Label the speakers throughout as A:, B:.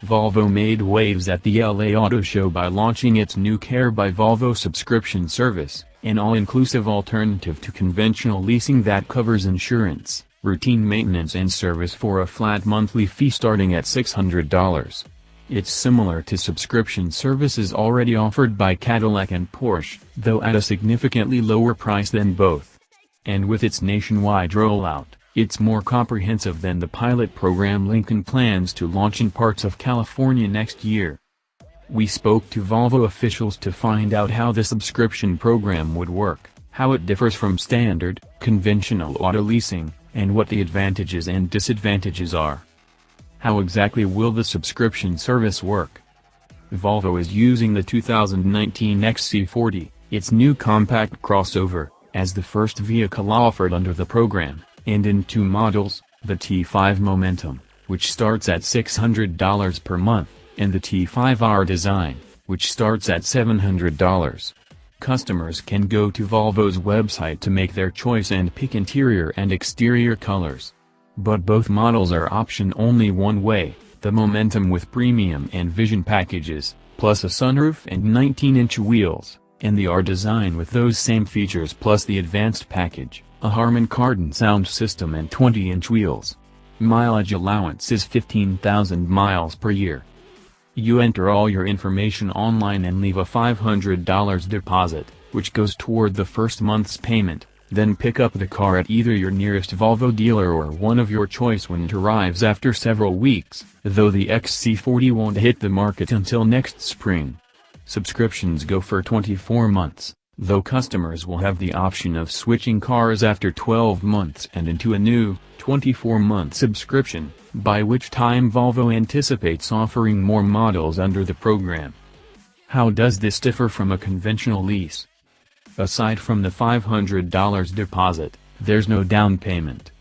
A: Volvo made waves at the LA Auto Show by launching its new Care by Volvo subscription service, an all-inclusive alternative to conventional leasing that covers insurance, routine maintenance and service for a flat monthly fee starting at $600. It's similar to subscription services already offered by Cadillac and Porsche, though at a significantly lower price than both. And with its nationwide rollout, it's more comprehensive than the pilot program Lincoln plans to launch in parts of California next year. We spoke to Volvo officials to find out how the subscription program would work, how it differs from standard, conventional auto leasing, and what the advantages and disadvantages are. How exactly will the subscription service work? Volvo is using the 2019 XC40, its new compact crossover, as the first vehicle offered under the program, and in two models, the T5 Momentum, which starts at $600 per month, and the T5R Design, which starts at $700. Customers can go to Volvo's website to make their choice and pick interior and exterior colors. But both models are option only one way, the Momentum with premium and vision packages, plus a sunroof and 19-inch wheels, and the R Design with those same features plus the advanced package, a Harman Kardon sound system and 20-inch wheels. Mileage allowance is 15,000 miles per year. You enter all your information online and leave a $500 deposit, which goes toward the first month's payment, then pick up the car at either your nearest Volvo dealer or one of your choice when it arrives after several weeks, though the XC40 won't hit the market until next spring. Subscriptions go for 24 months, though customers will have the option of switching cars after 12 months and into a new, 24-month subscription, by which time Volvo anticipates offering more models under the program. How does this differ from a conventional lease? Aside from the $500 deposit, there's no down payment.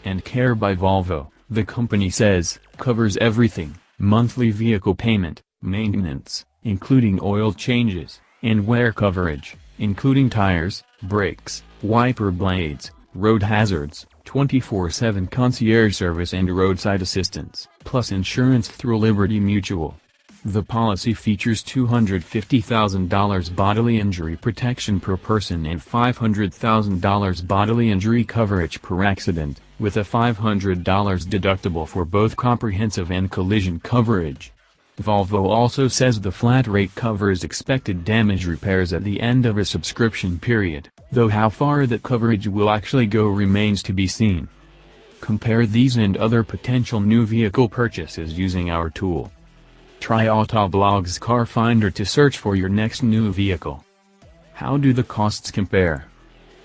A: And Care by Volvo, the company says, covers everything: monthly vehicle payment, maintenance, including oil changes, and wear coverage, including tires, brakes, wiper blades, road hazards, 24/7 concierge service and roadside assistance, plus insurance through Liberty Mutual. The policy features $250,000 bodily injury protection per person and $500,000 bodily injury coverage per accident, with a $500 deductible for both comprehensive and collision coverage. Volvo also says the flat rate covers expected damage repairs at the end of a subscription period, though how far that coverage will actually go remains to be seen. Compare these and other potential new vehicle purchases using our tool. Try Autoblog's Car Finder to search for your next new vehicle. How do the costs compare?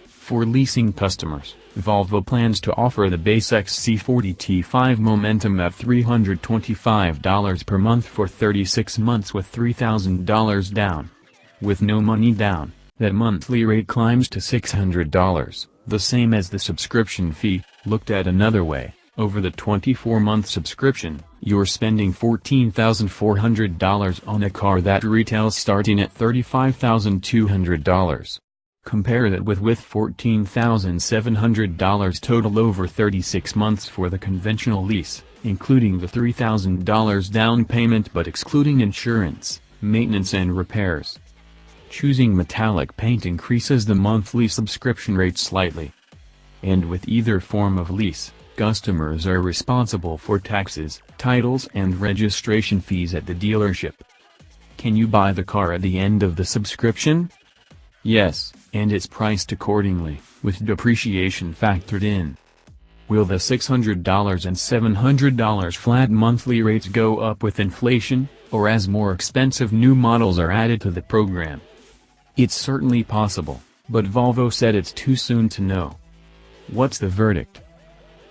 A: For leasing customers, Volvo plans to offer the base XC40 T5 Momentum at $325 per month for 36 months with $3,000 down. With no money down, that monthly rate climbs to $600, the same as the subscription fee. Looked at another way, over the 24-month subscription, you're spending $14,400 on a car that retails starting at $35,200. Compare that with $14,700 total over 36 months for the conventional lease, including the $3,000 down payment but excluding insurance, maintenance and repairs. Choosing metallic paint increases the monthly subscription rate slightly. And with either form of lease, customers are responsible for taxes, titles and registration fees at the dealership. Can you buy the car at the end of the subscription? Yes, and it's priced accordingly, with depreciation factored in. Will the $600 and $700 flat monthly rates go up with inflation, or as more expensive new models are added to the program? It's certainly possible, but Volvo said it's too soon to know. What's the verdict?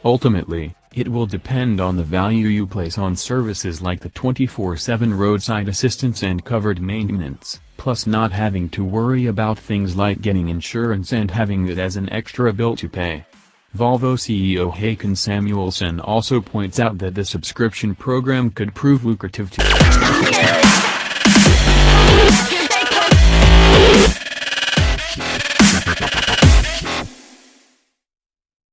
A: Ultimately, it will depend on the value you place on services like the 24/7 roadside assistance and covered maintenance, plus not having to worry about things like getting insurance and having it as an extra bill to pay. Volvo CEO Håkan Samuelsson also points out that the subscription program could prove lucrative to